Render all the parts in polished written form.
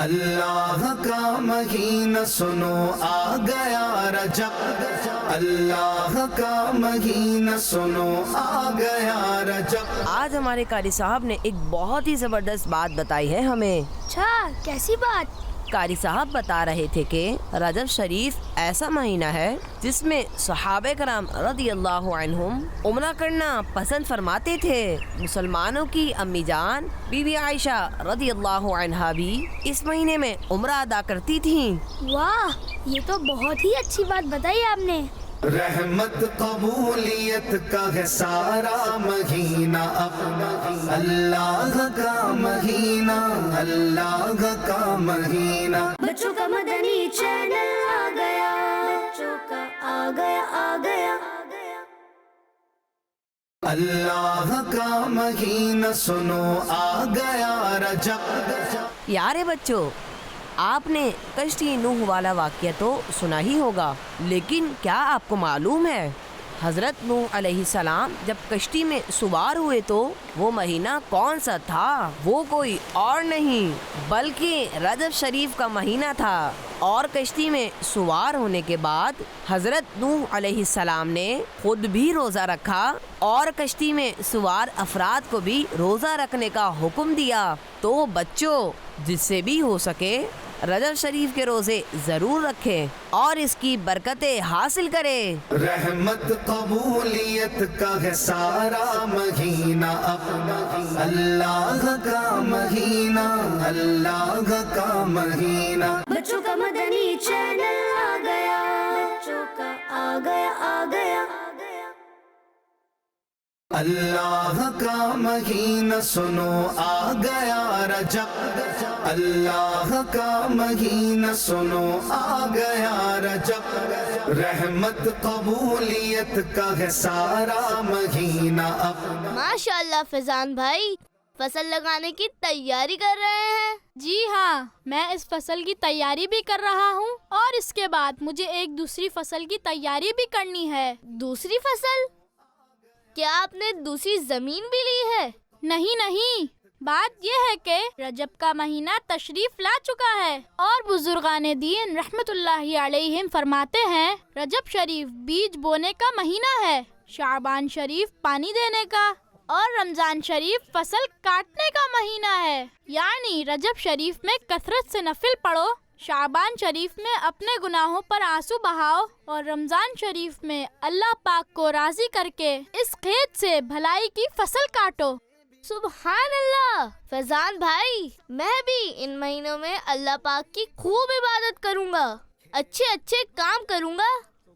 اللہ کا مہینہ سنو آ گیا رجب، اللہ کا مہینہ سنو آ گیا رجب۔ آج ہمارے قاری صاحب نے ایک بہت ہی زبردست بات بتائی ہے ہمیں۔ اچھا، کیسی بات؟ قاری صاحب بتا رہے تھے کہ رجب شریف ایسا مہینہ ہے جس میں صحابہ کرام رضی اللہ عنہم عمرہ کرنا پسند فرماتے تھے۔ مسلمانوں کی امی جان بی بی عائشہ رضی اللہ عنہا بھی اس مہینے میں عمرہ ادا کرتی تھیں۔ واہ، یہ تو بہت ہی اچھی بات بتائی آپ نے۔ رحمت قبولیت کا ہے سارا مہینہ اب، اللہ کا مہینہ، اللہ کا مہینہ۔ بچوں کا مدنی چینل آ گیا، بچوں کا آ گیا آ گیا۔ اللہ کا مہینہ سنو آ گیا رجب۔ پیارے بچوں، آپ نے کشتی نوح والا واقعہ تو سنا ہی ہوگا، لیکن کیا آپ کو معلوم ہے حضرت نوح علیہ السلام جب کشتی میں سوار ہوئے تو وہ مہینہ کون سا تھا؟ وہ کوئی اور نہیں بلکہ رجب شریف کا مہینہ تھا۔ اور کشتی میں سوار ہونے کے بعد حضرت نوح علیہ السلام نے خود بھی روزہ رکھا اور کشتی میں سوار افراد کو بھی روزہ رکھنے کا حکم دیا۔ تو بچوں، جس سے بھی ہو سکے رجب شریف کے روزے ضرور رکھیں اور اس کی برکتیں حاصل کریں۔ رحمت قبولیت کا ہے سارا مہینہ اب، اللہ کا مہینہ، اللہ کا مہینہ۔ بچوں کا مدنی چینل آ گیا، بچوں کا آ گیا آ گیا۔ اللہ کا مہینہ سنو آ گیا رجب، اللہ کا مہینہ سنو آ گیا رجب۔ رحمت قبولیت کا ہے سارا مہینہ اب۔ ماشاءاللہ فیضان بھائی، فصل لگانے کی تیاری کر رہے ہیں؟ جی ہاں، میں اس فصل کی تیاری بھی کر رہا ہوں اور اس کے بعد مجھے ایک دوسری فصل کی تیاری بھی کرنی ہے۔ دوسری فصل؟ کیا آپ نے دوسری زمین بھی لی ہے؟ نہیں، بات یہ ہے کہ رجب کا مہینہ تشریف لا چکا ہے اور بزرگان دین رحمت اللہ علیہم فرماتے ہیں رجب شریف بیج بونے کا مہینہ ہے، شعبان شریف پانی دینے کا اور رمضان شریف فصل کاٹنے کا مہینہ ہے۔ یعنی رجب شریف میں کثرت سے نفل پڑھو، شعبان شریف میں اپنے گناہوں پر آنسو بہاؤ اور رمضان شریف میں اللہ پاک کو راضی کر کے اس کھیت سے بھلائی کی فصل کاٹو۔ سبحان اللہ! فیضان بھائی، میں بھی ان مہینوں میں اللہ پاک کی خوب عبادت کروں گا، اچھے کام کروں گا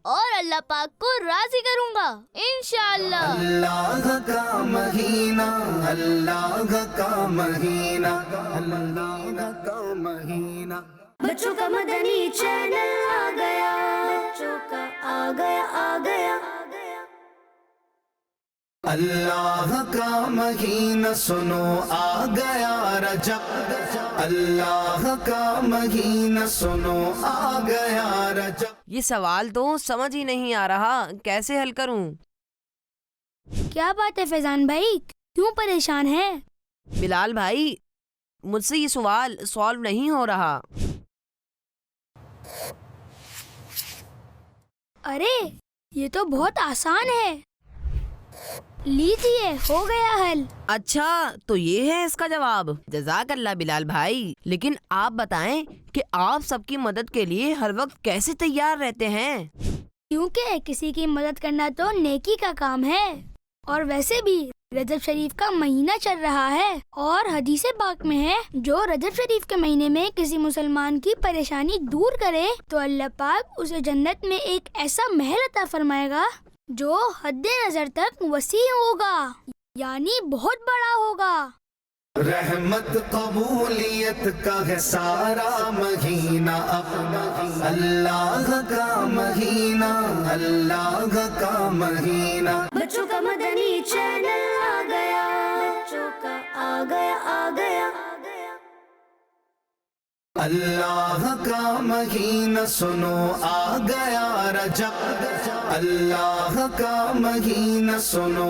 اور اللہ پاک کو راضی کروں گا انشاءاللہ۔ اللہ کا مہینہ، اللہ کا مہینہ، اللہ کا مہینہ۔ بچوں کا مدنی چینل آ گیا، بچوں کا آ گیا آ گیا۔ اللہ کا مہینہ سنو آ گیا رجب، اللہ کا مہینہ سنو آ گیا رجب۔ یہ سوال تو سمجھ ہی نہیں آ رہا، کیسے حل کروں؟ کیا بات ہے فیضان بھائی، کیوں پریشان ہے؟ بلال بھائی، مجھ سے یہ سوال سالو نہیں ہو رہا۔ ارے یہ تو بہت آسان ہے، لیجیے ہو گیا حل۔ اچھا، تو یہ ہے اس کا جواب؟ جزاک اللہ بلال بھائی، لیکن آپ بتائیں کہ آپ سب کی مدد کے لیے ہر وقت کیسے تیار رہتے ہیں؟ کیونکہ کسی کی مدد کرنا تو نیکی کا کام ہے، اور ویسے بھی رجب شریف کا مہینہ چل رہا ہے اور حدیث پاک میں ہے جو رجب شریف کے مہینے میں کسی مسلمان کی پریشانی دور کرے تو اللہ پاک اسے جنت میں ایک ایسا محل عطا فرمائے گا جو حد نظر تک وسیع ہوگا، یعنی بہت بڑا ہوگا۔ رحمت قبولیت کا ہے سارا مہینہ اب، اللہ کا مہینہ، اللہ کا مہینہ۔ بچوں کا مدنی چینل آ گیا، بچوں کا آ گیا آ گیا۔ اللہ کا مہینہ سنو آ گیا رجب، اللہ کا مہینہ سنو